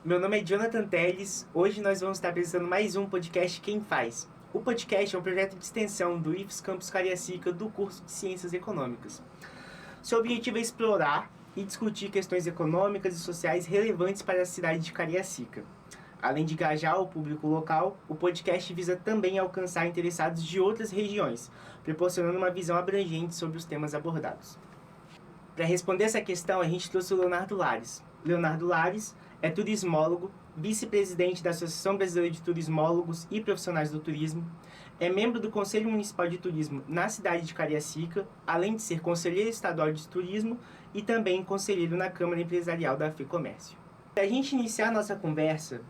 Meu nome é Jonathan Teles. Hoje nós vamos estar apresentando mais um podcast Quem Faz. O podcast é um projeto de extensão do IFES Campus Cariacica do curso de Ciências Econômicas. Seu objetivo é explorar e discutir questões econômicas e sociais relevantes para a cidade de Cariacica. Além de engajar o público local, o podcast visa também alcançar interessados de outras regiões, proporcionando uma visão abrangente sobre os temas abordados. Para responder essa questão, a gente trouxe o Leonardo Lares. Leonardo Lares é turismólogo, vice-presidente da Associação Brasileira de Turismólogos e Profissionais do Turismo, é membro do Conselho Municipal de Turismo na cidade de Cariacica, além de ser conselheiro estadual de turismo e também conselheiro na Câmara Empresarial da FEComércio. Para a gente iniciar a nossa conversa,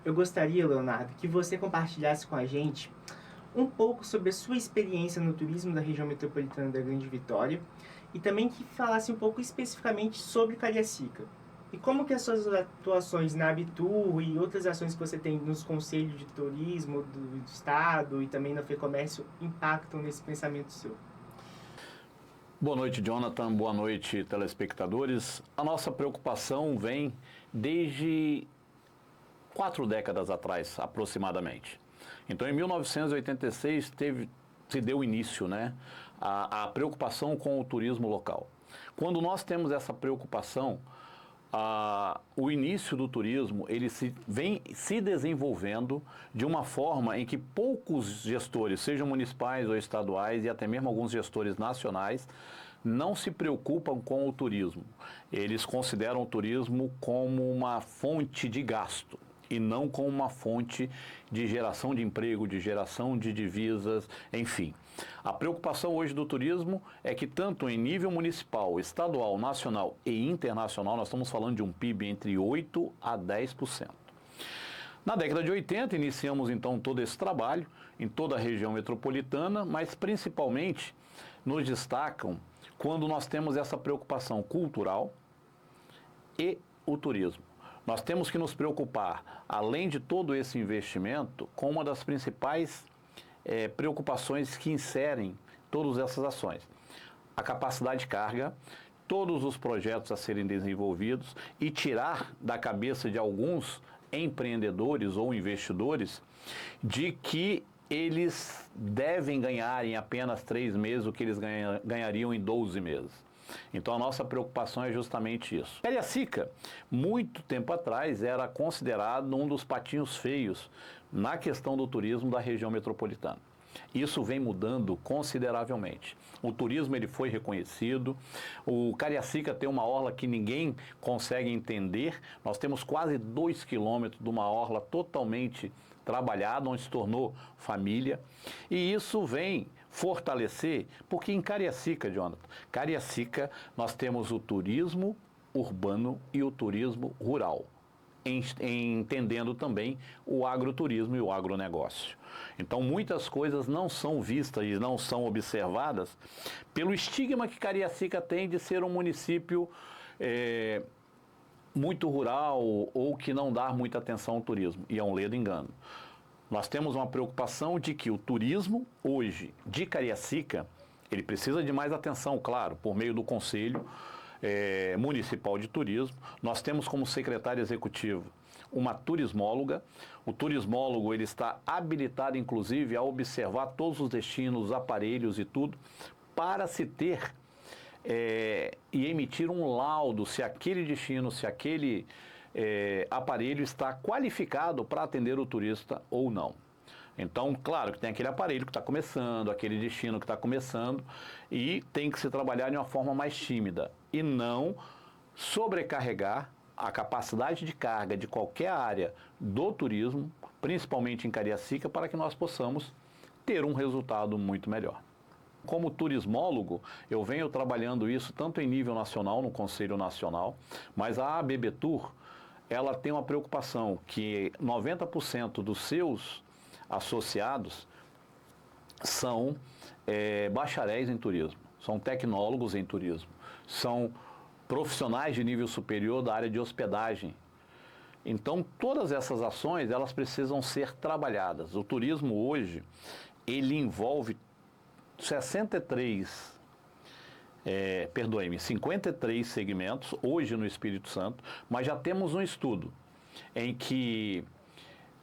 eu gostaria, Leonardo, que você compartilhasse com a gente um pouco sobre a sua experiência no turismo da região metropolitana da Grande Vitória e também que falasse um pouco especificamente sobre Cariacica. E como que as suas atuações na Abitur e outras ações que você tem nos conselhos de turismo do estado e também na FEComércio impactam nesse pensamento seu? Boa noite, Jonathan. Boa noite, telespectadores. A nossa preocupação vem desde 4 décadas atrás, aproximadamente. Então, em 1986, se deu início, a preocupação com o turismo local. Quando nós temos essa preocupação, o início do turismo ele vem se desenvolvendo de uma forma em que poucos gestores, sejam municipais ou estaduais e até mesmo alguns gestores nacionais, não se preocupam com o turismo. Eles consideram o turismo como uma fonte de gasto e não como uma fonte de geração de emprego, de geração de divisas, enfim. A preocupação hoje do turismo é que tanto em nível municipal, estadual, nacional e internacional, nós estamos falando de um PIB entre 8% a 10%. Na década de 80, iniciamos então todo esse trabalho em toda a região metropolitana, mas principalmente nos destacam quando nós temos essa preocupação cultural e o turismo. Nós temos que nos preocupar, além de todo esse investimento, com uma das principais preocupações que inserem todas essas ações. A capacidade de carga, todos os projetos a serem desenvolvidos e tirar da cabeça de alguns empreendedores ou investidores de que eles devem ganhar em apenas 3 meses o que eles ganhariam em 12 meses. Então a nossa preocupação é justamente isso. Cariacica, muito tempo atrás, era considerado um dos patinhos feios na questão do turismo da região metropolitana. Isso vem mudando consideravelmente. O turismo ele foi reconhecido, o Cariacica tem uma orla que ninguém consegue entender, nós temos quase 2 quilômetros de uma orla totalmente trabalhada, onde se tornou família, e isso vem fortalecer, porque em Cariacica, Jonathan, Cariacica nós temos o turismo urbano e o turismo rural, entendendo também o agroturismo e o agronegócio. Então muitas coisas não são vistas e não são observadas pelo estigma que Cariacica tem de ser um município muito rural ou que não dá muita atenção ao turismo, e é um ledo engano. Nós temos uma preocupação de que o turismo hoje de Cariacica, ele precisa de mais atenção, claro, por meio do Conselho Municipal de Turismo. Nós temos como secretário executivo uma turismóloga. O turismólogo ele está habilitado, inclusive, a observar todos os destinos, aparelhos e tudo, para se ter e emitir um laudo se aquele destino, se aquele aparelho está qualificado para atender o turista ou não. Então, claro que tem aquele aparelho que está começando, aquele destino que está começando, e tem que se trabalhar de uma forma mais tímida e não sobrecarregar a capacidade de carga de qualquer área do turismo, principalmente em Cariacica, para que nós possamos ter um resultado muito melhor. Como turismólogo, eu venho trabalhando isso tanto em nível nacional, no Conselho Nacional, mas a ABBTur, ela tem uma preocupação que 90% dos seus associados são bacharéis em turismo, são tecnólogos em turismo, são profissionais de nível superior da área de hospedagem. Então, todas essas ações, elas precisam ser trabalhadas. O turismo hoje, ele envolve 53 segmentos, hoje no Espírito Santo, mas já temos um estudo em que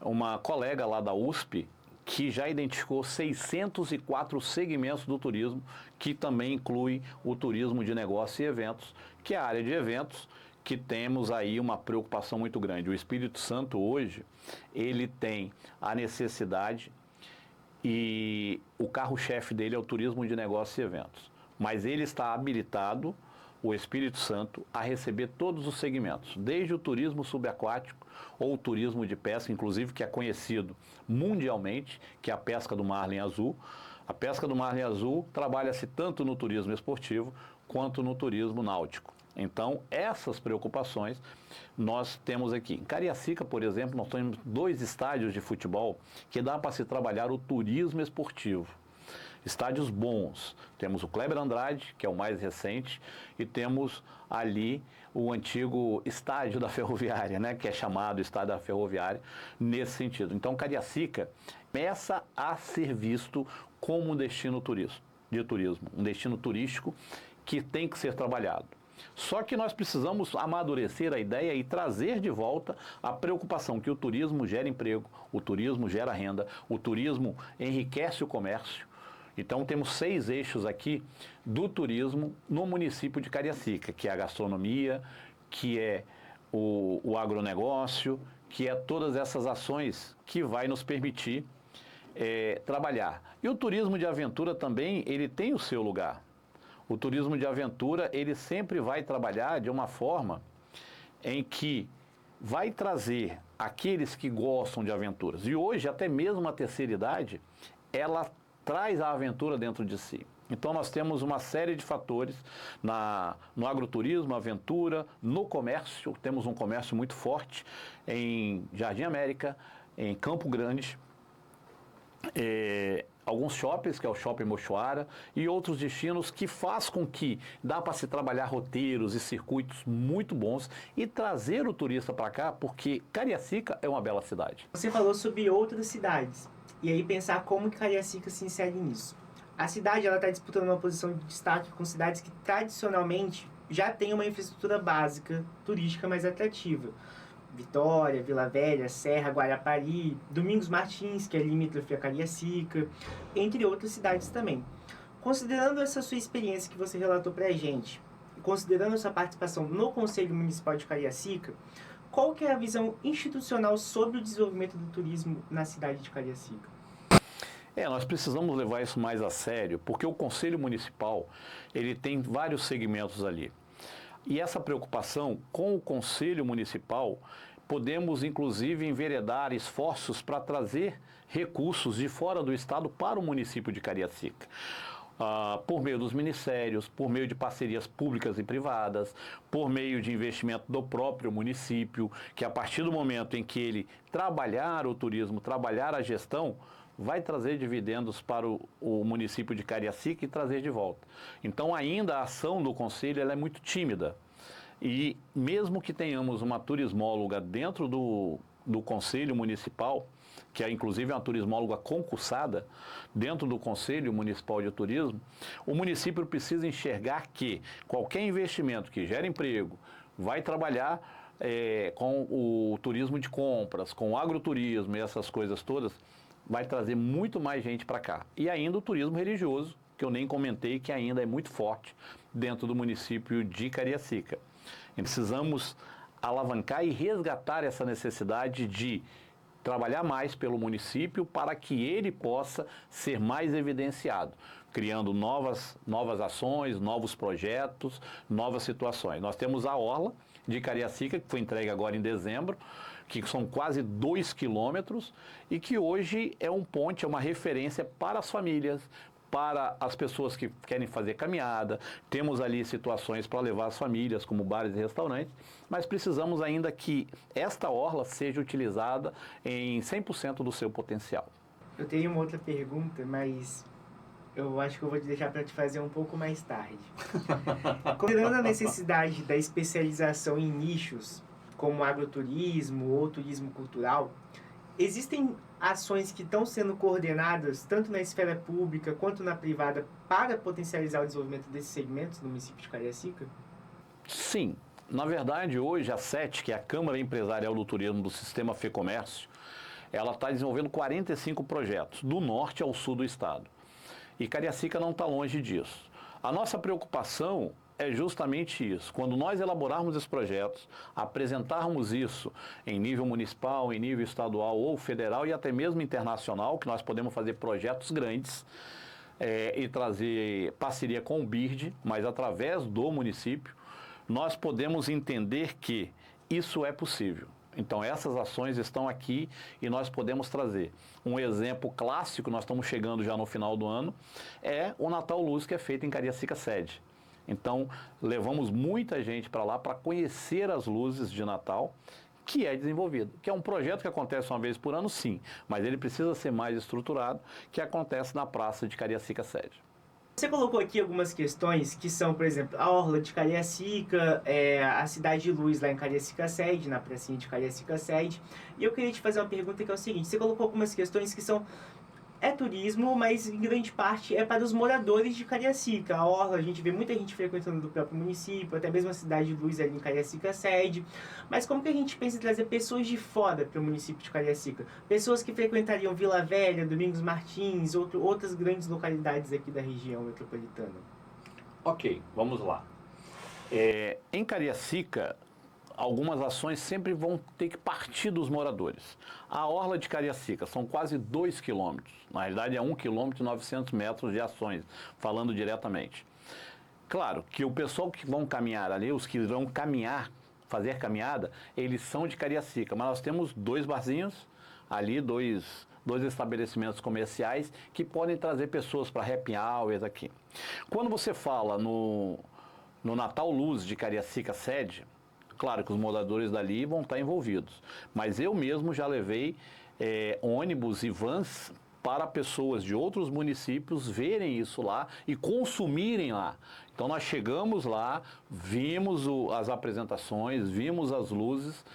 uma colega lá da USP, que já identificou 604 segmentos do turismo, que também inclui o turismo de negócio e eventos, que é a área de eventos, que temos aí uma preocupação muito grande. O Espírito Santo hoje, ele tem a necessidade e o carro-chefe dele é o turismo de negócio e eventos. Mas ele está habilitado, o Espírito Santo, a receber todos os segmentos, desde o turismo subaquático ou o turismo de pesca, inclusive que é conhecido mundialmente, que é a pesca do marlin azul. A pesca do marlin azul trabalha-se tanto no turismo esportivo quanto no turismo náutico. Então, essas preocupações nós temos aqui. Em Cariacica, por exemplo, nós temos 2 estádios de futebol que dá para se trabalhar o turismo esportivo. Estádios bons. Temos o Kleber Andrade, que é o mais recente, e temos ali o antigo estádio da Ferroviária, né, que é chamado Estádio da Ferroviária, nesse sentido. Então, Cariacica começa a ser visto como um destino de turismo, um destino turístico que tem que ser trabalhado. Só que nós precisamos amadurecer a ideia e trazer de volta a preocupação que o turismo gera emprego, o turismo gera renda, o turismo enriquece o comércio. Então temos 6 eixos aqui do turismo no município de Cariacica, que é a gastronomia, que é o agronegócio, que é todas essas ações que vai nos permitir trabalhar. E o turismo de aventura também, ele tem o seu lugar. O turismo de aventura, ele sempre vai trabalhar de uma forma em que vai trazer aqueles que gostam de aventuras. E hoje, até mesmo a terceira idade, ela traz a aventura dentro de si. Então, nós temos uma série de fatores no agroturismo, aventura, no comércio. Temos um comércio muito forte em Jardim América, em Campo Grande, alguns shoppings, que é o Shopping Mochoara, e outros destinos que faz com que dá para se trabalhar roteiros e circuitos muito bons e trazer o turista para cá, porque Cariacica é uma bela cidade. Você falou sobre outras cidades, e aí pensar como que Cariacica se insere nisso. A cidade está disputando uma posição de destaque com cidades que tradicionalmente já têm uma infraestrutura básica turística mais atrativa. Vitória, Vila Velha, Serra, Guarapari, Domingos Martins, que é limítrofe a Cariacica, entre outras cidades também. Considerando essa sua experiência que você relatou para a gente, considerando a sua participação no Conselho Municipal de Cariacica, qual que é a visão institucional sobre o desenvolvimento do turismo na cidade de Cariacica? Nós precisamos levar isso mais a sério, porque o Conselho Municipal, ele tem vários segmentos ali. E essa preocupação com o Conselho Municipal, podemos inclusive enveredar esforços para trazer recursos de fora do estado para o município de Cariacica. Por meio dos ministérios, por meio de parcerias públicas e privadas, por meio de investimento do próprio município, que a partir do momento em que ele trabalhar o turismo, trabalhar a gestão, vai trazer dividendos para o município de Cariacica e trazer de volta. Então, ainda a ação do Conselho ela é muito tímida. E mesmo que tenhamos uma turismóloga dentro do Conselho Municipal, que é inclusive uma turismóloga concursada, dentro do Conselho Municipal de Turismo, o município precisa enxergar que qualquer investimento que gera emprego vai trabalhar com o turismo de compras, com o agroturismo e essas coisas todas, vai trazer muito mais gente para cá. E ainda o turismo religioso, que eu nem comentei, que ainda é muito forte dentro do município de Cariacica. E precisamos alavancar e resgatar essa necessidade de trabalhar mais pelo município para que ele possa ser mais evidenciado, criando novas ações, novos projetos, novas situações. Nós temos a Orla de Cariacica, que foi entregue agora em dezembro, que são quase 2 quilômetros e que hoje é um ponte, é uma referência para as famílias, para as pessoas que querem fazer caminhada. Temos ali situações para levar as famílias, como bares e restaurantes, mas precisamos ainda que esta orla seja utilizada em 100% do seu potencial. Eu tenho uma outra pergunta, mas eu acho que eu vou deixar para te fazer um pouco mais tarde. Considerando a necessidade da especialização em nichos, como agroturismo ou turismo cultural, existem ações que estão sendo coordenadas tanto na esfera pública quanto na privada para potencializar o desenvolvimento desses segmentos no município de Cariacica? Sim, Na verdade, hoje a SET, que é a Câmara Empresarial do Turismo do Sistema FEComércio, ela está desenvolvendo 45 projetos, do norte ao sul do estado. E Cariacica não está longe disso. A nossa preocupação é justamente isso. Quando nós elaborarmos esses projetos, apresentarmos isso em nível municipal, em nível estadual ou federal e até mesmo internacional, que nós podemos fazer projetos grandes e trazer parceria com o BIRD, mas através do município, nós podemos entender que isso é possível. Então, essas ações estão aqui e nós podemos trazer. Um exemplo clássico, nós estamos chegando já no final do ano, é o Natal Luz, que é feito em Cariacica Sede. Então, levamos muita gente para lá para conhecer as luzes de Natal, que é desenvolvido. Que é um projeto que acontece uma vez por ano, sim, mas ele precisa ser mais estruturado, que acontece na Praça de Cariacica Sede. Você colocou aqui algumas questões que são, por exemplo, a Orla de Cariacica, a Cidade de Luz lá em Cariacica Sede, na pracinha de Cariacica Sede. E eu queria te fazer uma pergunta que é o seguinte, você colocou algumas questões que são turismo, mas em grande parte é para os moradores de Cariacica. A Orla, a gente vê muita gente frequentando do próprio município, até mesmo a Cidade de Luz ali em Cariacica Sede. Mas como que a gente pensa em trazer pessoas de fora para o município de Cariacica? Pessoas que frequentariam Vila Velha, Domingos Martins, outras grandes localidades aqui da região metropolitana. Ok, vamos lá. Em Cariacica, algumas ações sempre vão ter que partir dos moradores. A Orla de Cariacica são quase 2 quilômetros. Na realidade é 1 quilômetro e 900 metros de ações, falando diretamente. Claro que o pessoal que vão caminhar ali, os que vão caminhar, fazer caminhada, eles são de Cariacica. Mas nós temos 2 barzinhos ali, dois estabelecimentos comerciais que podem trazer pessoas para happy hours aqui. Quando você fala no Natal Luz de Cariacica Sede, claro que os moradores dali vão estar envolvidos, mas eu mesmo já levei ônibus e vans para pessoas de outros municípios verem isso lá e consumirem lá. Então nós chegamos lá, vimos as apresentações, vimos as luzes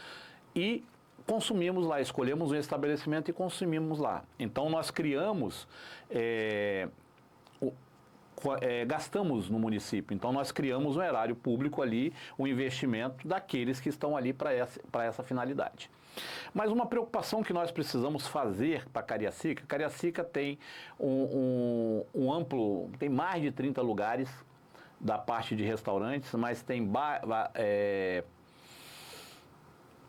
e consumimos lá, escolhemos um estabelecimento e consumimos lá. Então nós criamos... gastamos no município. Então, nós criamos um erário público ali, um investimento daqueles que estão ali para essa finalidade. Mas uma preocupação que nós precisamos fazer para Cariacica, Cariacica tem um amplo, tem mais de 30 lugares da parte de restaurantes, mas tem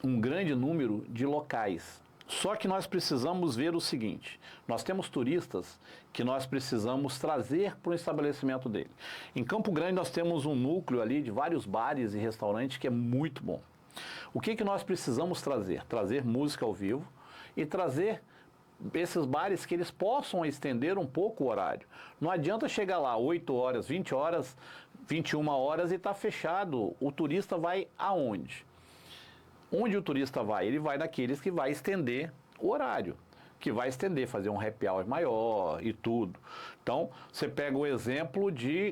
um grande número de locais. Só que nós precisamos ver o seguinte, nós temos turistas que nós precisamos trazer para o estabelecimento dele. Em Campo Grande nós temos um núcleo ali de vários bares e restaurantes que é muito bom. O que nós precisamos trazer? Trazer música ao vivo e trazer esses bares que eles possam estender um pouco o horário. Não adianta chegar lá 8 horas, 20 horas, 21 horas e está fechado. O turista vai aonde? Onde o turista vai? Ele vai naqueles que vai estender o horário, que vai estender, fazer um happy hour maior e tudo. Então, você pega o exemplo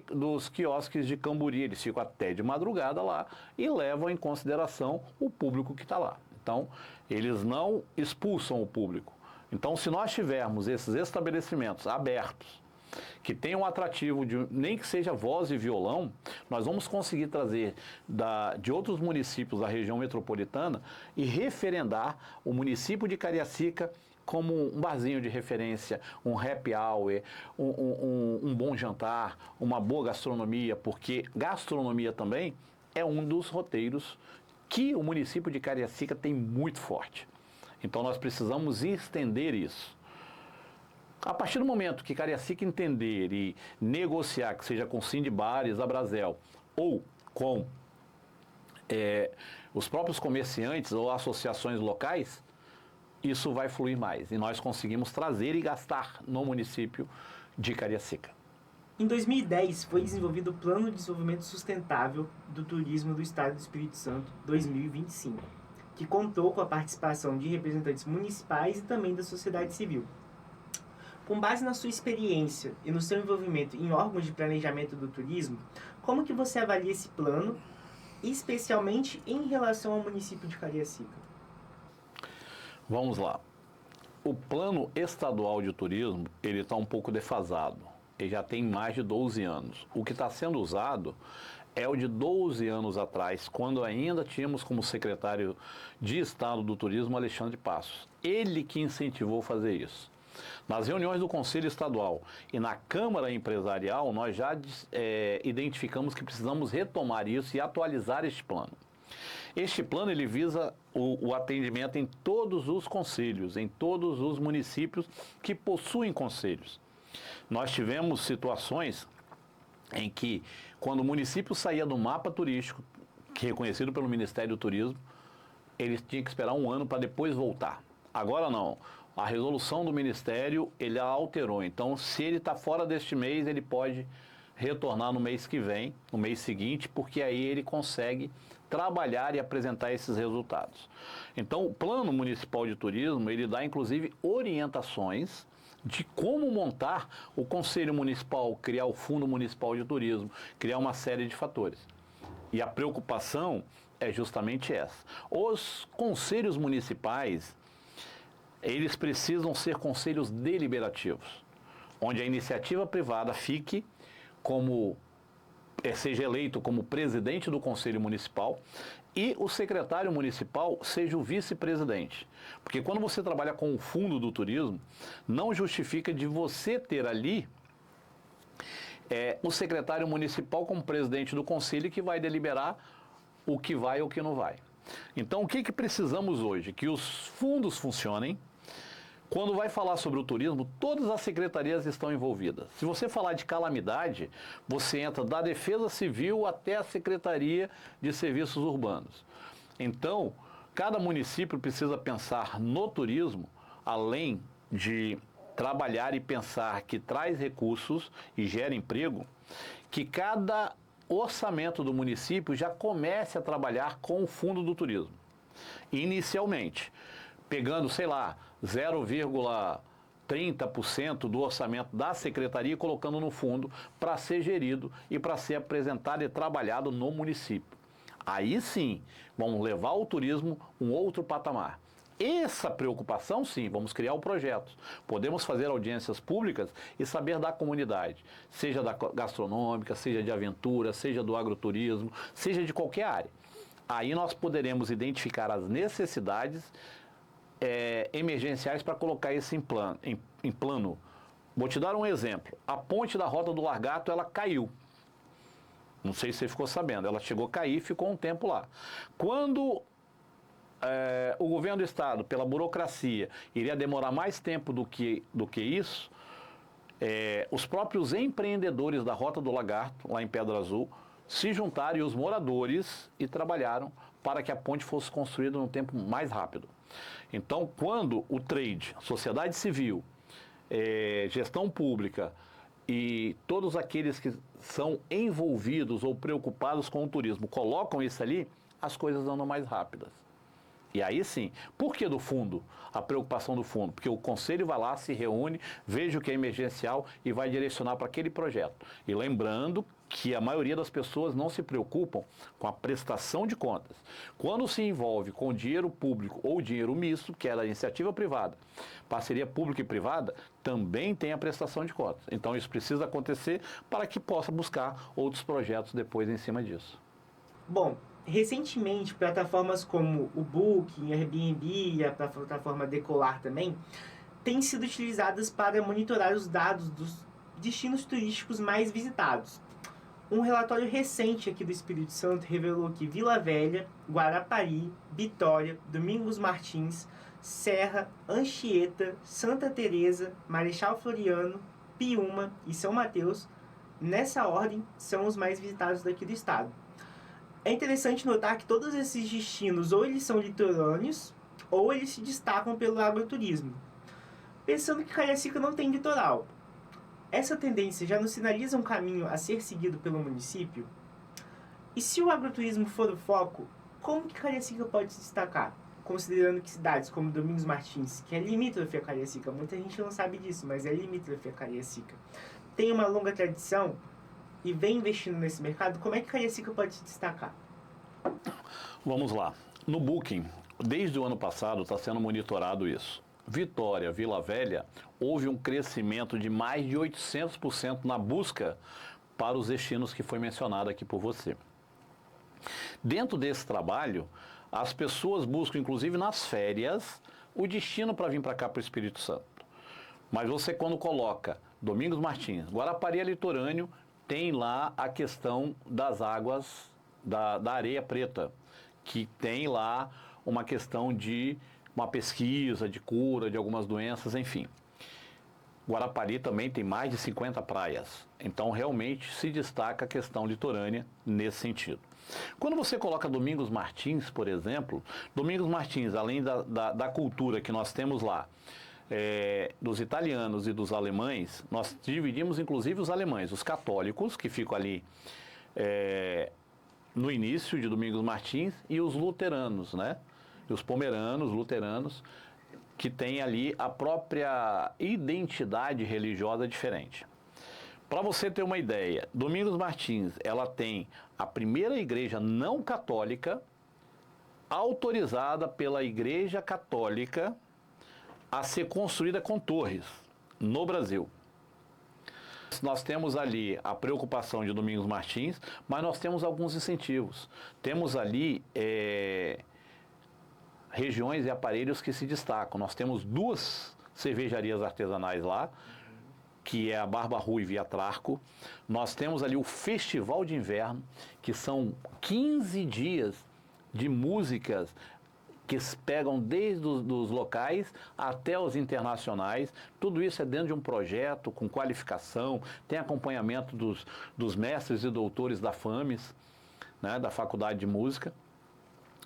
dos quiosques de Camburi, eles ficam até de madrugada lá e levam em consideração o público que está lá. Então, eles não expulsam o público. Então, se nós tivermos esses estabelecimentos abertos, que tem um atrativo, nem que seja voz e violão, nós vamos conseguir trazer de outros municípios da região metropolitana e referendar o município de Cariacica como um barzinho de referência, um happy hour, um bom jantar, uma boa gastronomia, porque gastronomia também é um dos roteiros que o município de Cariacica tem muito forte. Então nós precisamos estender isso. A partir do momento que Cariacica entender e negociar, que seja com Sindibares, Abrazel, ou com os próprios comerciantes ou associações locais, isso vai fluir mais. E nós conseguimos trazer e gastar no município de Cariacica. Em 2010, foi desenvolvido o Plano de Desenvolvimento Sustentável do Turismo do Estado do Espírito Santo 2025, que contou com a participação de representantes municipais e também da sociedade civil. Com base na sua experiência e no seu envolvimento em órgãos de planejamento do turismo, como que você avalia esse plano, especialmente em relação ao município de Cariacica? Vamos lá. O plano estadual de turismo, ele está um pouco defasado. Ele já tem mais de 12 anos. O que está sendo usado é o de 12 anos atrás, quando ainda tínhamos como secretário de Estado do Turismo Alexandre Passos. Ele que incentivou fazer isso. Nas reuniões do Conselho Estadual e na Câmara Empresarial, nós já identificamos que precisamos retomar isso e atualizar este plano. Este plano ele visa o atendimento em todos os conselhos, em todos os municípios que possuem conselhos. Nós tivemos situações em que, quando o município saía do mapa turístico, que é reconhecido pelo Ministério do Turismo, ele tinha que esperar um ano para depois voltar. Agora não. A resolução do Ministério, ele alterou. Então, se ele está fora deste mês, ele pode retornar no mês que vem, no mês seguinte, porque aí ele consegue trabalhar e apresentar esses resultados. Então, o Plano Municipal de Turismo, ele dá, inclusive, orientações de como montar o Conselho Municipal, criar o Fundo Municipal de Turismo, criar uma série de fatores. E a preocupação é justamente essa. Os conselhos municipais, eles precisam ser conselhos deliberativos, onde a iniciativa privada fique como, seja eleito como presidente do Conselho Municipal e o secretário municipal seja o vice-presidente. Porque quando você trabalha com o Fundo do Turismo, não justifica de você ter ali o secretário municipal como presidente do conselho que vai deliberar o que vai ou o que não vai. Então, o que precisamos hoje? Que os fundos funcionem. Quando vai falar sobre o turismo, todas as secretarias estão envolvidas. Se você falar de calamidade, você entra da Defesa Civil até a Secretaria de Serviços Urbanos. Então, cada município precisa pensar no turismo, além de trabalhar e pensar que traz recursos e gera emprego, que cada orçamento do município já comece a trabalhar com o Fundo do Turismo. Inicialmente, pegando, sei lá, 0,30% do orçamento da secretaria e colocando no fundo para ser gerido e para ser apresentado e trabalhado no município. Aí sim, vamos levar o turismo um outro patamar. Essa preocupação, sim, vamos criar o projeto. Podemos fazer audiências públicas e saber da comunidade, seja da gastronômica, seja de aventura, seja do agroturismo, seja de qualquer área. Aí nós poderemos identificar as necessidades emergenciais para colocar isso em plano. Vou te dar um exemplo. A ponte da Rota do Largato, ela caiu. Não sei se você ficou sabendo. Ela chegou a cair e ficou um tempo lá. Quando o governo do estado, pela burocracia, iria demorar mais tempo do que isso, os próprios empreendedores da Rota do Lagarto, lá em Pedra Azul, se juntaram, e os moradores, e trabalharam para que a ponte fosse construída num tempo mais rápido. Então, quando o trade, sociedade civil, gestão pública e todos aqueles que são envolvidos ou preocupados com o turismo colocam isso ali, as coisas andam mais rápidas. E aí sim, por que do fundo? A preocupação do fundo? Porque o conselho vai lá, se reúne, veja o que é emergencial e vai direcionar para aquele projeto. E lembrando que a maioria das pessoas não se preocupam com a prestação de contas. Quando se envolve com dinheiro público ou dinheiro misto, que é da iniciativa privada, parceria pública e privada, também tem a prestação de contas. Então isso precisa acontecer para que possa buscar outros projetos depois em cima disso. Bom, recentemente, plataformas como o Booking, Airbnb e a plataforma Decolar também têm sido utilizadas para monitorar os dados dos destinos turísticos mais visitados. Um relatório recente aqui do Espírito Santo revelou que Vila Velha, Guarapari, Vitória, Domingos Martins, Serra, Anchieta, Santa Teresa, Marechal Floriano, Piúma e São Mateus, nessa ordem, são os mais visitados daqui do estado. É interessante notar que todos esses destinos ou eles são litorâneos ou eles se destacam pelo agroturismo. Pensando que Cariacica não tem litoral, essa tendência já nos sinaliza um caminho a ser seguido pelo município? E se o agroturismo for o foco, como que Cariacica pode se destacar? Considerando que cidades como Domingos Martins, que é limítrofe a Cariacica, muita gente não sabe disso, mas é limítrofe a Cariacica, tem uma longa tradição e vem investindo nesse mercado, como é que Cariacica pode se destacar? Vamos lá. No Booking, desde o ano passado está sendo monitorado isso. Vitória, Vila Velha, houve um crescimento de mais de 800% na busca para os destinos que foi mencionado aqui por você. Dentro desse trabalho, as pessoas buscam, inclusive nas férias, o destino para vir para cá, para o Espírito Santo. Mas você, quando coloca Domingos Martins, Guarapari é litorâneo, tem lá a questão das águas da areia preta, que tem lá uma questão de uma pesquisa, de cura de algumas doenças, enfim. Guarapari também tem mais de 50 praias, então realmente se destaca a questão litorânea nesse sentido. Quando você coloca Domingos Martins, por exemplo, Domingos Martins, além da cultura que nós temos lá, dos italianos e dos alemães, nós dividimos inclusive os alemães, os católicos, que ficam ali no início de Domingos Martins, e os luteranos, né? E os pomeranos, luteranos, que têm ali a própria identidade religiosa diferente. Para você ter uma ideia, Domingos Martins, ela tem a primeira igreja não católica autorizada pela Igreja Católica a ser construída com torres no Brasil. Nós temos ali a preocupação de Domingos Martins, mas nós temos alguns incentivos. Temos ali regiões e aparelhos que se destacam. Nós temos 2 cervejarias artesanais lá, que é a Barba Ruiva e a Trarco. Nós temos ali o Festival de Inverno, que são 15 dias de músicas que pegam desde os locais até os internacionais. Tudo isso é dentro de um projeto com qualificação, tem acompanhamento dos mestres e doutores da FAMES, né, da Faculdade de Música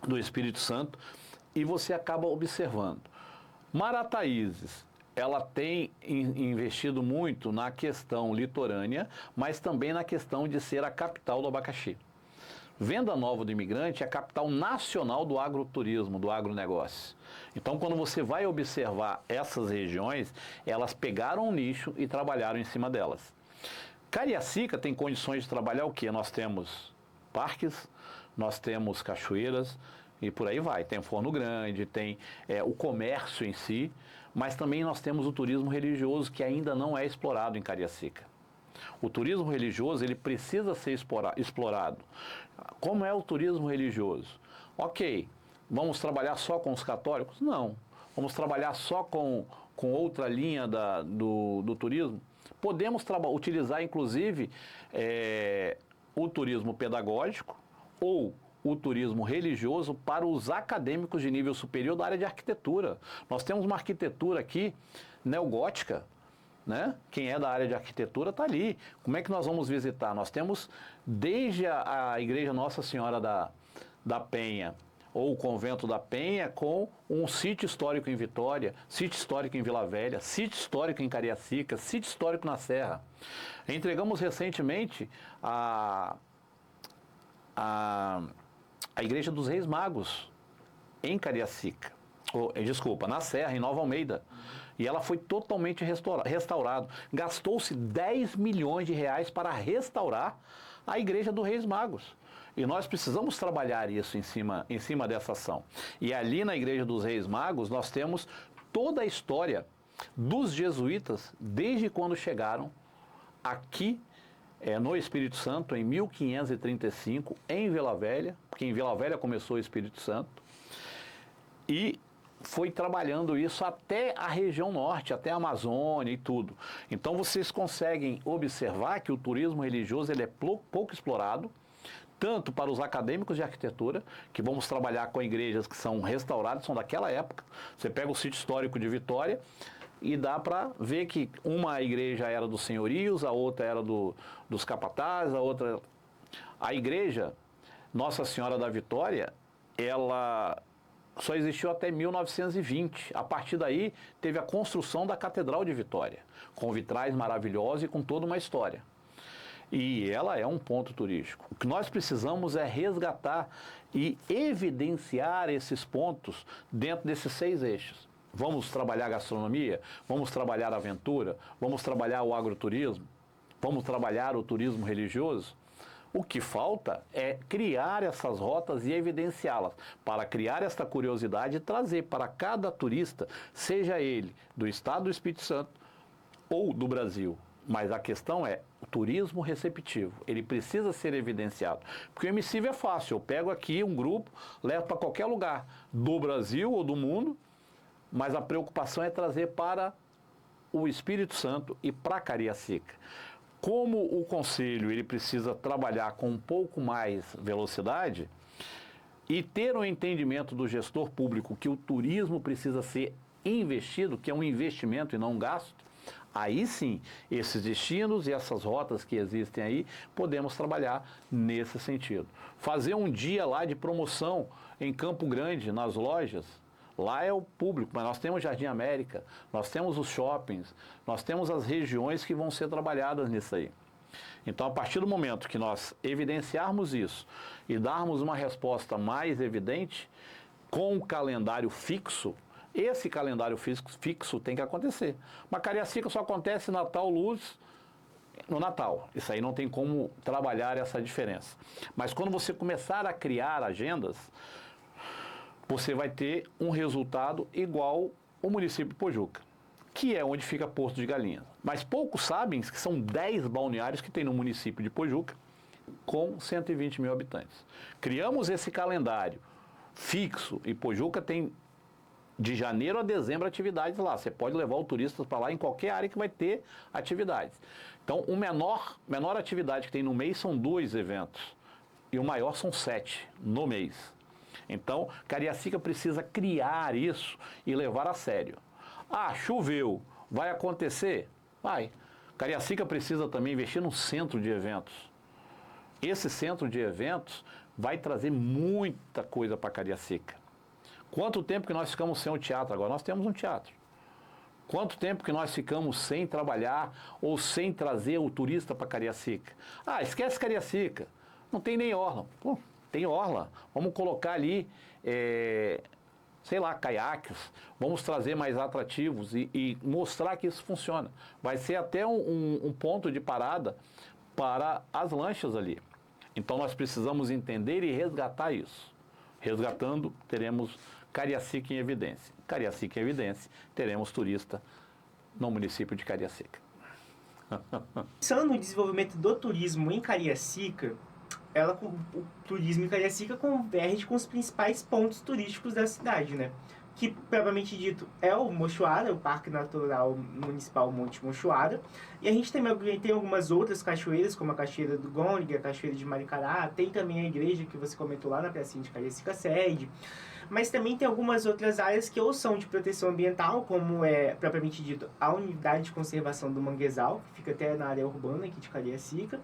do Espírito Santo, e você acaba observando. Marataízes, ela tem investido muito na questão litorânea, mas também na questão de ser a capital do abacaxi. Venda Nova do Imigrante é a capital nacional do agroturismo, do agronegócio. Então, quando você vai observar essas regiões, elas pegaram um nicho e trabalharam em cima delas. Cariacica tem condições de trabalhar o quê? Nós temos parques, nós temos cachoeiras e por aí vai. Tem Forno Grande, tem o comércio em si, mas também nós temos o turismo religioso que ainda não é explorado em Cariacica. O turismo religioso, ele precisa ser explorado. Como é o turismo religioso? Ok, vamos trabalhar só com os católicos? Não. Vamos trabalhar só com outra linha do turismo? Podemos utilizar, inclusive, o turismo pedagógico ou o turismo religioso para os acadêmicos de nível superior da área de arquitetura. Nós temos uma arquitetura aqui neogótica, né? Quem é da área de arquitetura está ali. Como é que nós vamos visitar? Nós temos desde a Igreja Nossa Senhora da Penha, ou o Convento da Penha, com um sítio histórico em Vitória, sítio histórico em Vila Velha, sítio histórico em Cariacica, sítio histórico na Serra. Entregamos recentemente a Igreja dos Reis Magos, em Cariacica. Na Serra, em Nova Almeida. E ela foi totalmente restaurada. Gastou-se 10 milhões de reais para restaurar a Igreja dos Reis Magos. E nós precisamos trabalhar isso em cima dessa ação. E ali na Igreja dos Reis Magos, nós temos toda a história dos jesuítas, desde quando chegaram aqui no Espírito Santo, em 1535, em Vila Velha, porque em Vila Velha começou o Espírito Santo, e foi trabalhando isso até a região norte, até a Amazônia e tudo. Então vocês conseguem observar que o turismo religioso ele é pouco explorado, tanto para os acadêmicos de arquitetura, que vamos trabalhar com igrejas que são restauradas, são daquela época. Você pega o sítio histórico de Vitória e dá para ver que uma igreja era dos senhorios, a outra era dos capatazes, a outra... A igreja Nossa Senhora da Vitória, ela só existiu até 1920. A partir daí, teve a construção da Catedral de Vitória, com vitrais maravilhosos e com toda uma história. E ela é um ponto turístico. O que nós precisamos é resgatar e evidenciar esses pontos dentro desses 6 eixos. Vamos trabalhar a gastronomia, vamos trabalhar a aventura, vamos trabalhar o agroturismo, vamos trabalhar o turismo religioso. O que falta é criar essas rotas e evidenciá-las, para criar esta curiosidade e trazer para cada turista, seja ele do estado do Espírito Santo ou do Brasil, Mas a questão é o turismo receptivo. Ele precisa ser evidenciado. Porque o emissivo é fácil. Eu pego aqui um grupo, levo para qualquer lugar do Brasil ou do mundo, mas a preocupação é trazer para o Espírito Santo e para Cariacica. Como o Conselho ele precisa trabalhar com um pouco mais velocidade e ter um entendimento do gestor público que o turismo precisa ser investido, que é um investimento e não um gasto, aí sim, esses destinos e essas rotas que existem aí, podemos trabalhar nesse sentido. Fazer um dia lá de promoção em Campo Grande, nas lojas, lá é o público, mas nós temos Jardim América, nós temos os shoppings, nós temos as regiões que vão ser trabalhadas nisso aí. Então, a partir do momento que nós evidenciarmos isso e darmos uma resposta mais evidente, com um calendário fixo, esse calendário fixo tem que acontecer. Mas Cariacica só acontece Natal, Luz, no Natal. Isso aí não tem como trabalhar essa diferença. Mas quando você começar a criar agendas, você vai ter um resultado igual o município de Pojuca, que é onde fica Porto de Galinhas. Mas poucos sabem que são 10 balneários que tem no município de Pojuca, com 120 mil habitantes. Criamos esse calendário fixo e Pojuca tem de janeiro a dezembro atividades lá. Você pode levar o turista para lá em qualquer área que vai ter atividades. Então, o menor atividade que tem no mês são 2 eventos. E o maior são 7 no mês. Então, Cariacica precisa criar isso e levar a sério. Ah, choveu. Vai acontecer? Vai. Cariacica precisa também investir num centro de eventos. Esse centro de eventos vai trazer muita coisa para Cariacica. Quanto tempo que nós ficamos sem o teatro? Agora nós temos um teatro. Quanto tempo que nós ficamos sem trabalhar ou sem trazer o turista para Cariacica? Ah, esquece Cariacica. Não tem nem orla. Pô, tem orla. Vamos colocar ali, sei lá, caiaques. Vamos trazer mais atrativos e mostrar que isso funciona. Vai ser até um ponto de parada para as lanchas ali. Então nós precisamos entender e resgatar isso. Resgatando, teremos Cariacica em evidência. Cariacica em evidência, teremos turista no município de Cariacica. Pensando no desenvolvimento do turismo em Cariacica, o turismo em Cariacica converge com os principais pontos turísticos da cidade, né? Que, propriamente dito, é o Mochoara, o Parque Natural Municipal Monte Mochoara. E a gente também tem algumas outras cachoeiras, como a Cachoeira do Gônega, a Cachoeira de Maricará. Tem também a igreja que você comentou lá na pracinha de Cariacica Sede. Mas também tem algumas outras áreas que ou são de proteção ambiental, como é, propriamente dito, a Unidade de Conservação do Manguezal, que fica até na área urbana aqui de Cariacica,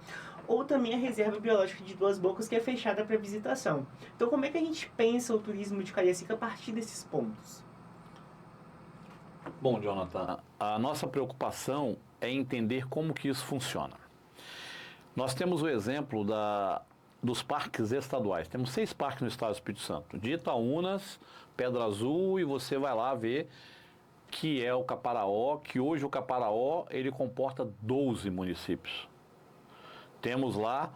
ou também a Reserva Biológica de Duas Bocas, que é fechada para visitação. Então, como é que a gente pensa o turismo de Cariacica a partir desses pontos? Bom, Jonathan, a nossa preocupação é entender como que isso funciona. Nós temos o exemplo dos parques estaduais. Temos 6 parques no estado do Espírito Santo. De Itaúnas, Pedra Azul, e você vai lá ver que é o Caparaó, que hoje o Caparaó ele comporta 12 municípios. Temos lá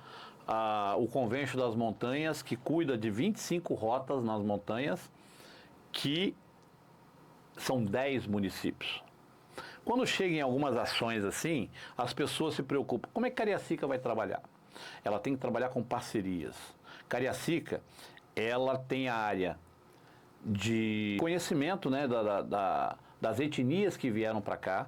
o Convênio das Montanhas, que cuida de 25 rotas nas montanhas, que são 10 municípios. Quando chega em algumas ações assim, as pessoas se preocupam. Como é que Cariacica vai trabalhar? Ela tem que trabalhar com parcerias. Cariacica, ela tem a área de conhecimento, né, das etnias que vieram para cá,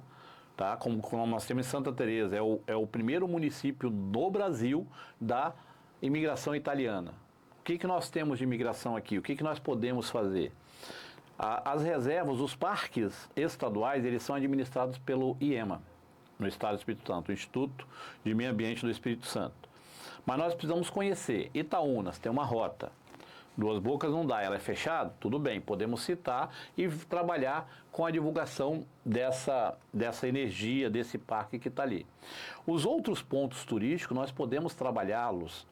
tá? Como nós temos em Santa Teresa, é o primeiro município do Brasil da imigração italiana. O que nós temos de imigração aqui? O que nós podemos fazer? As reservas, os parques estaduais, eles são administrados pelo IEMA, no estado do Espírito Santo, o Instituto de Meio Ambiente do Espírito Santo. Mas nós precisamos conhecer. Itaúnas tem uma rota. Duas Bocas não dá, ela é fechada? Tudo bem, podemos citar e trabalhar com a divulgação dessa energia, desse parque que está ali. Os outros pontos turísticos, nós podemos trabalhá-los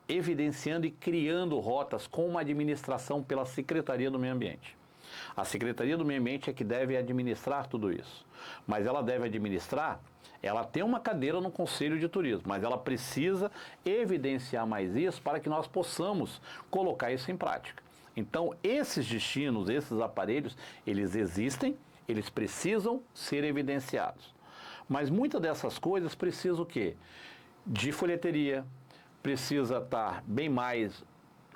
evidenciando e criando rotas com uma administração pela Secretaria do Meio Ambiente. A Secretaria do Meio Ambiente é que deve administrar tudo isso. Mas ela deve administrar, ela tem uma cadeira no Conselho de Turismo, mas ela precisa evidenciar mais isso para que nós possamos colocar isso em prática. Então, esses destinos, esses aparelhos, eles existem, eles precisam ser evidenciados. Mas muitas dessas coisas precisam o quê? De folheteria, precisa estar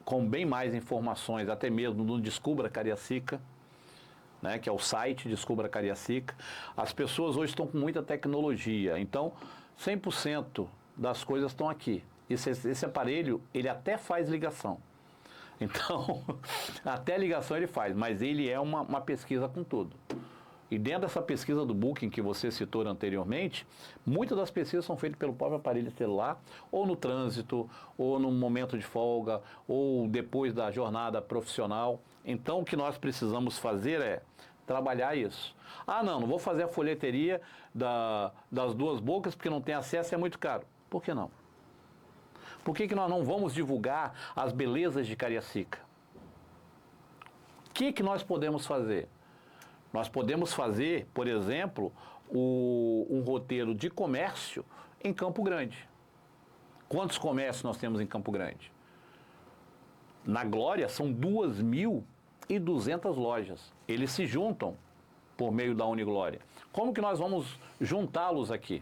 com bem mais informações, até mesmo no Descubra Cariacica, né, que é o site Descubra Cariacica. As pessoas hoje estão com muita tecnologia, então 100% das coisas estão aqui. Esse aparelho, ele até faz ligação. Então, até ligação ele faz, mas ele é uma pesquisa com tudo. E dentro dessa pesquisa do Booking que você citou anteriormente, muitas das pesquisas são feitas pelo próprio aparelho celular, ou no trânsito, ou no momento de folga, ou depois da jornada profissional. Então, o que nós precisamos fazer é trabalhar isso. Ah, não vou fazer a folheteria das duas bocas porque não tem acesso, é muito caro. Por que não? Por que nós não vamos divulgar as belezas de Cariacica? O que nós podemos fazer? Nós podemos fazer, por exemplo, um roteiro de comércio em Campo Grande. Quantos comércios nós temos em Campo Grande? Na Glória são 2.200 lojas. Eles se juntam por meio da Uniglória. Como que nós vamos juntá-los aqui?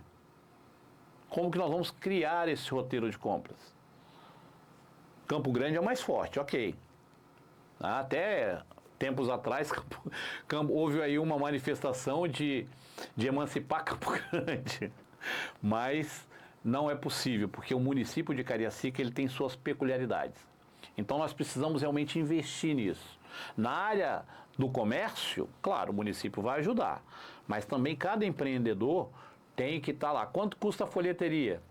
Como que nós vamos criar esse roteiro de compras? Campo Grande é o mais forte, ok. Até tempos atrás, houve aí uma manifestação de emancipar Campo Grande. Mas não é possível, porque o município de Cariacica ele tem suas peculiaridades. Então nós precisamos realmente investir nisso. Na área do comércio, claro, o município vai ajudar, mas também cada empreendedor tem que estar lá. Quanto custa a folheteria?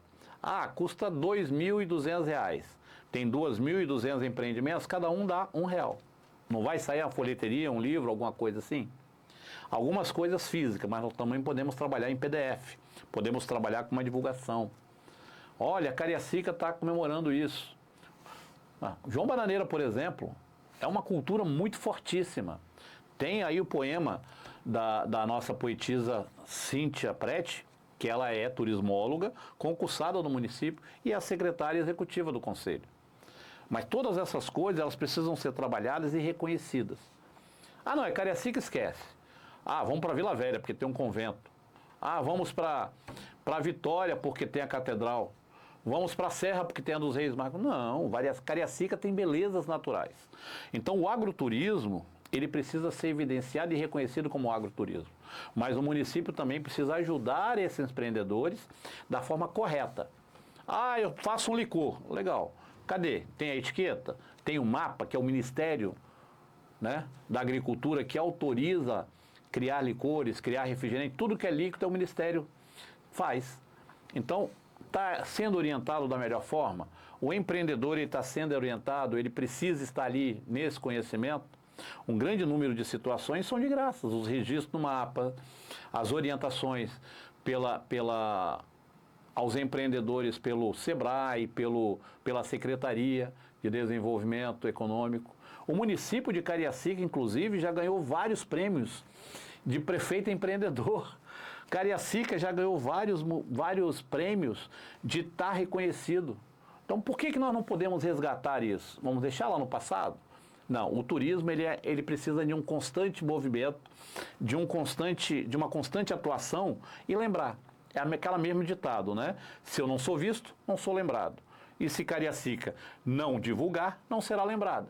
Ah, custa R$ 2.200. Tem 2.200 empreendimentos, cada um dá R$ 1. Não vai sair a folheteria, um livro, alguma coisa assim? Algumas coisas físicas, mas nós também podemos trabalhar em PDF. Podemos trabalhar com uma divulgação. Olha, a Cariacica está comemorando isso. João Bananeira, por exemplo, é uma cultura muito fortíssima. Tem aí o poema da nossa poetisa Cíntia Prete, que ela é turismóloga, concursada no município e é a secretária executiva do conselho. Mas todas essas coisas, elas precisam ser trabalhadas e reconhecidas. Ah, não, é Cariacica, esquece. Ah, vamos para Vila Velha, porque tem um convento. Ah, vamos para Vitória, porque tem a catedral. Vamos para a Serra, porque tem a dos Reis Magos. Não, Cariacica tem belezas naturais. Então, o agroturismo, ele precisa ser evidenciado e reconhecido como agroturismo. Mas o município também precisa ajudar esses empreendedores da forma correta. Ah, eu faço um licor. Legal. Cadê? Tem a etiqueta? Tem o mapa, que é o Ministério, né, da Agricultura, que autoriza criar licores, criar refrigerante. Tudo que é líquido o Ministério faz. Então, está sendo orientado da melhor forma? O empreendedor está sendo orientado, ele precisa estar ali nesse conhecimento. Um grande número de situações são de graça. Os registros no mapa, as orientações aos empreendedores pelo SEBRAE, pela Secretaria de Desenvolvimento Econômico. O município de Cariacica, inclusive, já ganhou vários prêmios de prefeito empreendedor. Cariacica já ganhou vários prêmios de estar reconhecido. Então, por que nós não podemos resgatar isso? Vamos deixar lá no passado? Não, o turismo ele precisa de um constante movimento, de uma constante atuação e lembrar. É aquela mesmo ditado, né? Se eu não sou visto, não sou lembrado. E se Cariacica não divulgar, não será lembrada.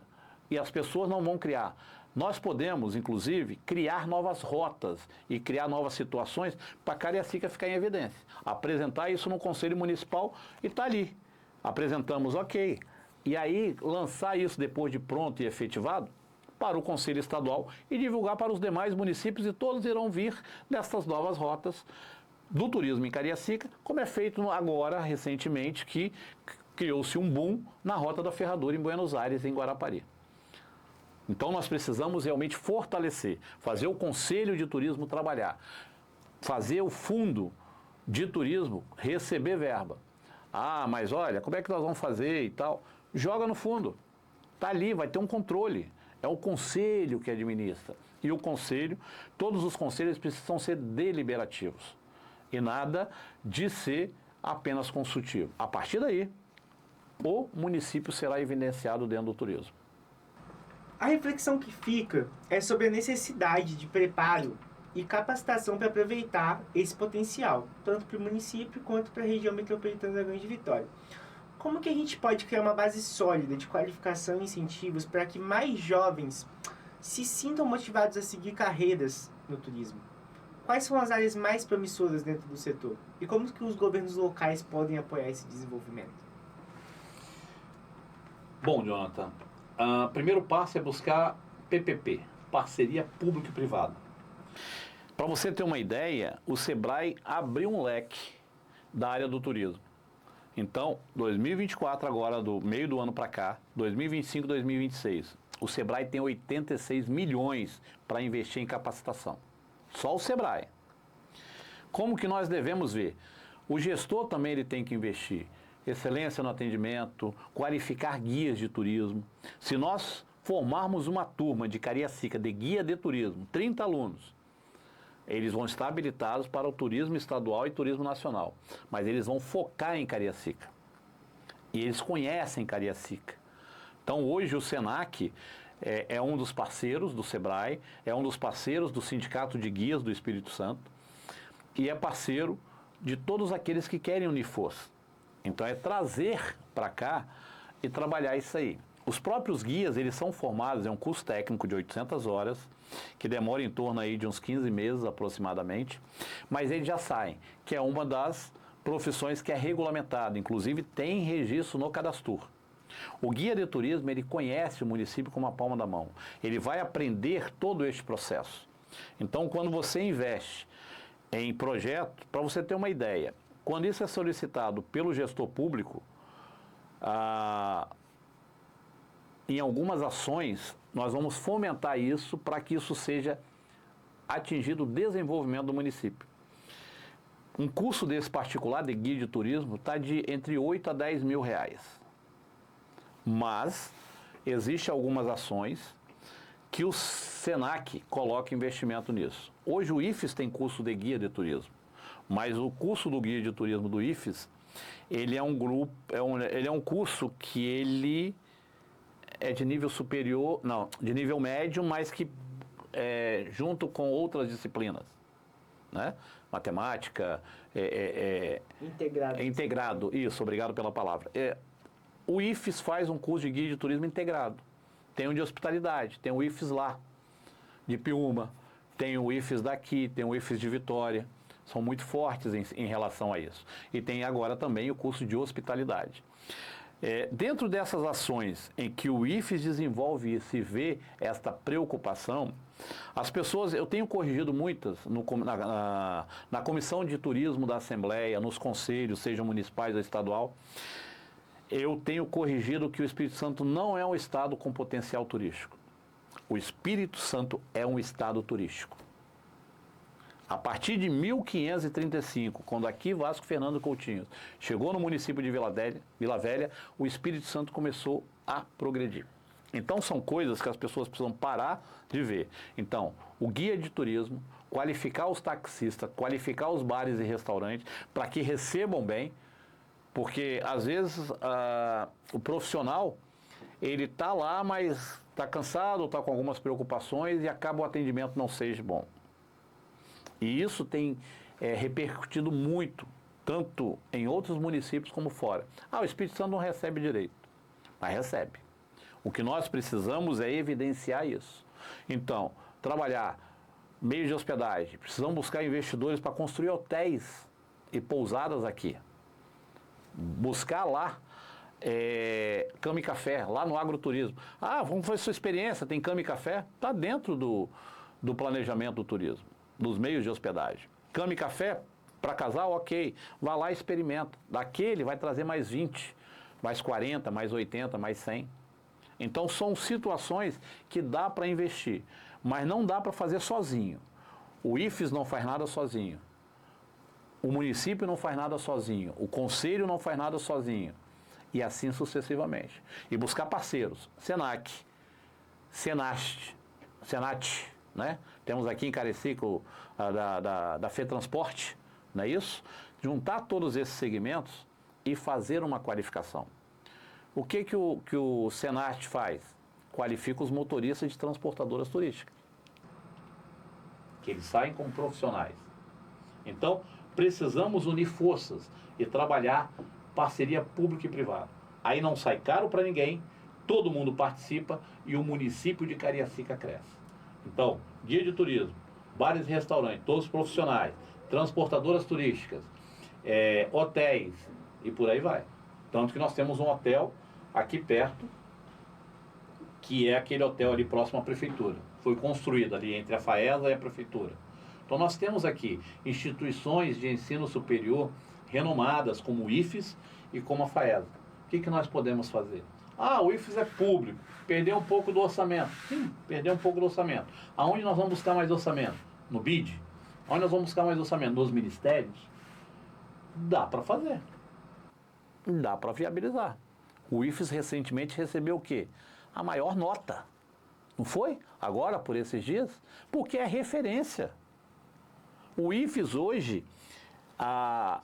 E as pessoas não vão criar. Nós podemos, inclusive, criar novas rotas e criar novas situações para Cariacica ficar em evidência. Apresentar isso no Conselho Municipal e está ali. Apresentamos, ok. E aí, lançar isso depois de pronto e efetivado para o Conselho Estadual e divulgar para os demais municípios e todos irão vir dessas novas rotas do turismo em Cariacica, como é feito agora, recentemente, que criou-se um boom na Rota da Ferradura em Buenos Aires, em Guarapari. Então nós precisamos realmente fortalecer, fazer o Conselho de Turismo trabalhar, fazer o Fundo de Turismo receber verba. Ah, mas olha, como é que nós vamos fazer e tal? Joga no fundo, está ali, vai ter um controle. É o Conselho que administra. E o Conselho, todos os conselhos precisam ser deliberativos. E nada de ser apenas consultivo. A partir daí, o município será evidenciado dentro do turismo. A reflexão que fica é sobre a necessidade de preparo e capacitação para aproveitar esse potencial, tanto para o município quanto para a região metropolitana da Grande Vitória. Como que a gente pode criar uma base sólida de qualificação e incentivos para que mais jovens se sintam motivados a seguir carreiras no turismo? Quais são as áreas mais promissoras dentro do setor? E como que os governos locais podem apoiar esse desenvolvimento? Bom, Jonathan, o primeiro passo é buscar PPP, parceria público-privada. Para você ter uma ideia, o Sebrae abriu um leque da área do turismo. Então, 2024 agora, do meio do ano para cá, 2025, 2026, o Sebrae tem 86 milhões para investir em capacitação. Só o Sebrae. Como que nós devemos ver? O gestor também ele tem que investir. Excelência no atendimento, qualificar guias de turismo. Se nós formarmos uma turma de Cariacica, de guia de turismo, 30 alunos, eles vão estar habilitados para o turismo estadual e turismo nacional. Mas eles vão focar em Cariacica. E eles conhecem Cariacica. Então hoje o SENAC é um dos parceiros do Sebrae, é um dos parceiros do Sindicato de Guias do Espírito Santo e é parceiro de todos aqueles que querem unir força. Então é trazer para cá e trabalhar isso aí. Os próprios guias, eles são formados, é um curso técnico de 800 horas, que demora em torno aí de uns 15 meses aproximadamente, mas eles já saem, que é uma das profissões que é regulamentada, inclusive tem registro no Cadastur. O guia de turismo, ele conhece o município como a palma da mão. Ele vai aprender todo este processo. Então, quando você investe em projeto, para você ter uma ideia, quando isso é solicitado pelo gestor público, em algumas ações, nós vamos fomentar isso para que isso seja atingido o desenvolvimento do município. Um curso desse particular de guia de turismo está de entre 8 a 10 mil reais. Mas existem algumas ações que o SENAC coloca investimento nisso. Hoje o IFES tem curso de guia de turismo, mas o curso do guia de turismo do IFES, ele é um curso que ele é de nível superior, não, de nível médio, mas que junto com outras disciplinas, né? Matemática, Integrado. integrado, isso, obrigado pela palavra. O IFES faz um curso de guia de turismo integrado. Tem um de hospitalidade, tem o IFES lá, de Piúma, tem o IFES daqui, tem o IFES de Vitória. São muito fortes em relação a isso. E tem agora também o curso de hospitalidade. Dentro dessas ações em que o IFES desenvolve isso e vê esta preocupação, as pessoas, eu tenho corrigido muitas na comissão de turismo da Assembleia, nos conselhos, sejam municipais ou estadual, eu tenho corrigido que o Espírito Santo não é um estado com potencial turístico. O Espírito Santo é um estado turístico. A partir de 1535, quando aqui Vasco Fernando Coutinho chegou no município de Vila Velha, o Espírito Santo começou a progredir. Então são coisas que as pessoas precisam parar de ver. Então, o guia de turismo, qualificar os taxistas, qualificar os bares e restaurantes para que recebam bem, porque às vezes o profissional, ele está lá, mas está cansado, está com algumas preocupações e acaba o atendimento não seja bom. E isso tem repercutido muito, tanto em outros municípios como fora. O Espírito Santo não recebe direito, mas recebe. O que nós precisamos é evidenciar isso. Então, trabalhar meios de hospedagem, precisamos buscar investidores para construir hotéis e pousadas aqui. Buscar lá cama e café, lá no agroturismo. Vamos fazer sua experiência, tem cama e café? Está dentro do planejamento do turismo, dos meios de hospedagem. Cama e café, para casal, ok. Vá lá e experimenta. Daquele vai trazer mais 20, mais 40, mais 80, mais 100. Então são situações que dá para investir, mas não dá para fazer sozinho. O IFES não faz nada sozinho. O município não faz nada sozinho, o conselho não faz nada sozinho, e assim sucessivamente. E buscar parceiros, SENAC, Senat, né? Temos aqui em Cariacica da FETransporte, não é isso? Juntar todos esses segmentos e fazer uma qualificação. O que o Senat faz? Qualifica os motoristas de transportadoras turísticas. que eles saem como profissionais. Então, precisamos unir forças e trabalhar parceria pública e privada. Aí não sai caro para ninguém, todo mundo participa e o município de Cariacica cresce. Então, guia de turismo, bares e restaurantes, todos profissionais, transportadoras turísticas, hotéis e por aí vai. Tanto que nós temos um hotel aqui perto, que é aquele hotel ali próximo à prefeitura. Foi construído ali entre a FAESA e a prefeitura. Então nós temos aqui instituições de ensino superior renomadas como o IFES e como a FAESA. O que nós podemos fazer? Ah, o IFES é público, perdeu um pouco do orçamento. Sim, perdeu um pouco do orçamento. Aonde nós vamos buscar mais orçamento? No BID? Aonde nós vamos buscar mais orçamento? Nos ministérios? Dá para fazer. Dá para viabilizar. O IFES recentemente recebeu o quê? A maior nota. Não foi? Agora, por esses dias? Porque é referência. O IFES hoje,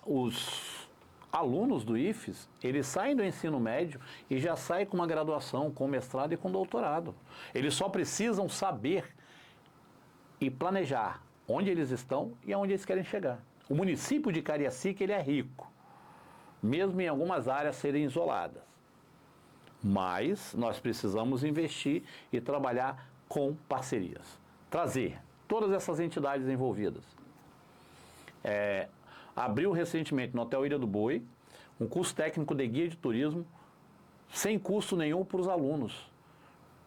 os alunos do IFES, eles saem do ensino médio e já saem com uma graduação, com mestrado e com doutorado. Eles só precisam saber e planejar onde eles estão e aonde eles querem chegar. O município de Cariacica, ele é rico, mesmo em algumas áreas serem isoladas. Mas nós precisamos investir e trabalhar com parcerias. Trazer todas essas entidades envolvidas. Abriu recentemente no Hotel Ilha do Boi um curso técnico de guia de turismo sem custo nenhum para os alunos,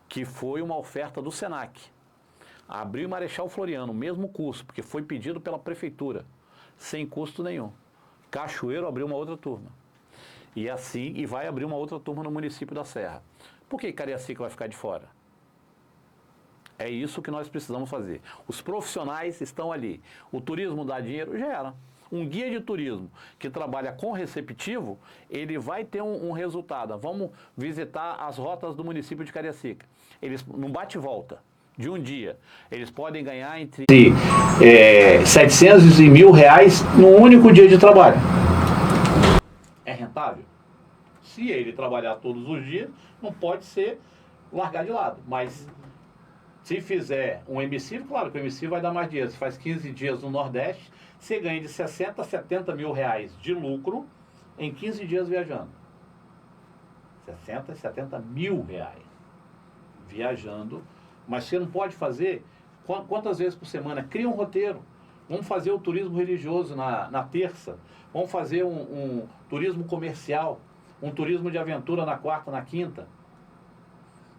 que foi uma oferta do SENAC. Abriu em Marechal Floriano, o mesmo curso, porque foi pedido pela prefeitura, sem custo nenhum. Cachoeiro abriu uma outra turma. E assim, e vai abrir uma outra turma no município da Serra. Por que Cariacica vai ficar de fora? É isso que nós precisamos fazer. Os profissionais estão ali. O turismo dá dinheiro? Gera. Um guia de turismo que trabalha com receptivo, ele vai ter um resultado. Vamos visitar as rotas do município de Cariacica. Eles, num bate-volta de um dia, eles podem ganhar entre 700 e R$ 1.000 num único dia de trabalho. É rentável? Se ele trabalhar todos os dias, não pode ser largar de lado. Mas se fizer um emissivo, claro que o emissivo vai dar mais dinheiro. Se faz 15 dias no Nordeste, você ganha de 60 a 70 mil reais de lucro em 15 dias viajando. 60 a 70 mil reais viajando. Mas você não pode fazer quantas vezes por semana? Cria um roteiro. Vamos fazer o turismo religioso na terça. Vamos fazer um turismo comercial. Um turismo de aventura na quarta, na quinta.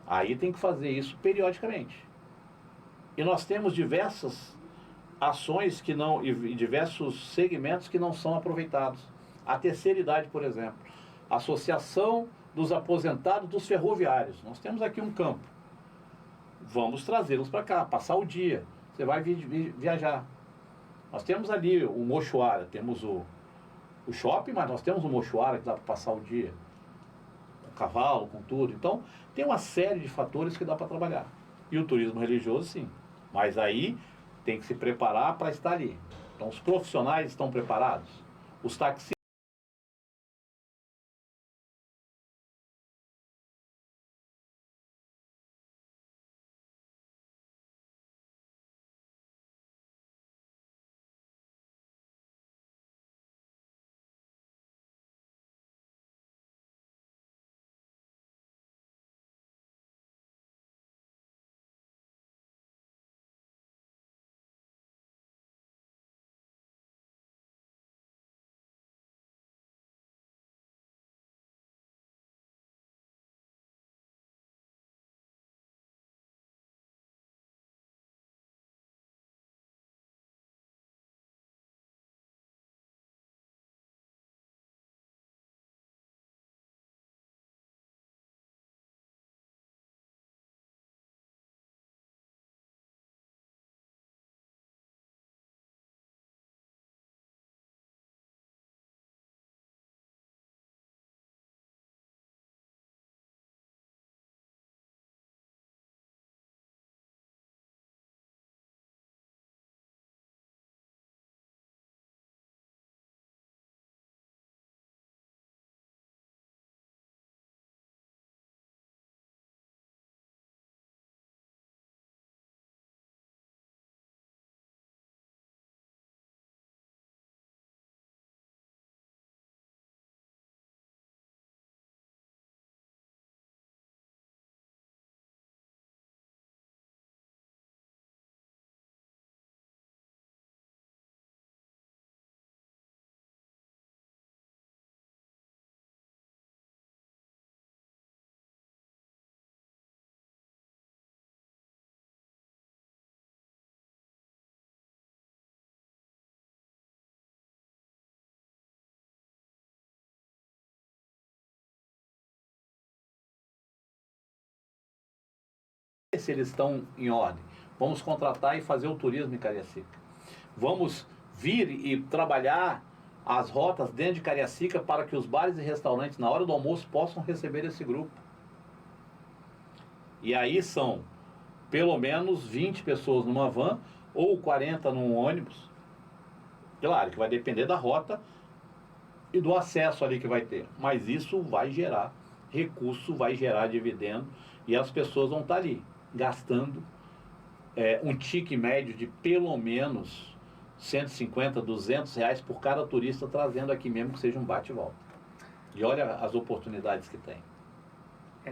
Aí tem que fazer isso periodicamente. E nós temos diversas ações que não, e diversos segmentos que não são aproveitados. A terceira idade, por exemplo. Associação dos aposentados dos ferroviários. Nós temos aqui um campo. Vamos trazê-los para cá, passar o dia. Você vai viajar. Nós temos ali o Mochuara, temos o shopping, mas nós temos o Mochuara que dá para passar o dia. Com cavalo, com tudo. Então, tem uma série de fatores que dá para trabalhar. E o turismo religioso, sim. Mas aí tem que se preparar para estar ali. Então, os profissionais estão preparados. Os taxistas ver se eles estão em ordem. Vamos contratar e fazer o turismo em Cariacica. Vamos vir e trabalhar as rotas dentro de Cariacica para que os bares e restaurantes, na hora do almoço, possam receber esse grupo. E aí são pelo menos 20 pessoas numa van ou 40 num ônibus. Claro que vai depender da rota e do acesso ali que vai ter. Mas isso vai gerar recurso, vai gerar dividendo e as pessoas vão estar ali gastando um tique médio de pelo menos 150, 200 reais por cada turista, trazendo aqui mesmo que seja um bate e volta. E olha as oportunidades que tem.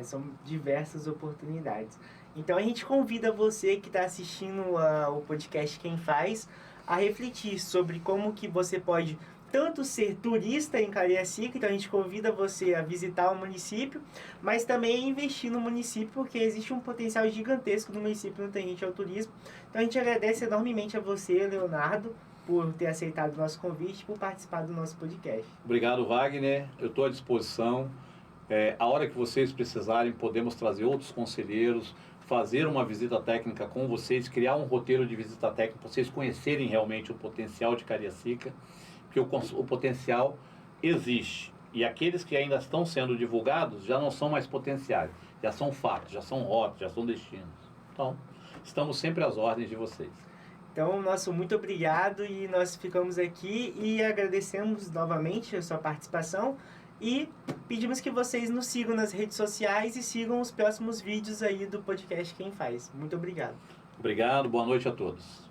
São diversas oportunidades. Então a gente convida você que está assistindo o podcast Quem Faz a refletir sobre como que você pode tanto ser turista em Cariacica, então a gente convida você a visitar o município, mas também investir no município, porque existe um potencial gigantesco no município no tendente ao turismo. Então a gente agradece enormemente a você, Leonardo, por ter aceitado o nosso convite e por participar do nosso podcast. Obrigado, Wagner. Eu estou à disposição. A hora que vocês precisarem, podemos trazer outros conselheiros, fazer uma visita técnica com vocês, criar um roteiro de visita técnica para vocês conhecerem realmente o potencial de Cariacica, porque o potencial existe. E aqueles que ainda estão sendo divulgados já não são mais potenciais, já são fatos, já são rotas, já são destinos. Então, estamos sempre às ordens de vocês. Então, nosso muito obrigado e nós ficamos aqui e agradecemos novamente a sua participação e pedimos que vocês nos sigam nas redes sociais e sigam os próximos vídeos aí do podcast Quem Faz. Muito obrigado. Obrigado, boa noite a todos.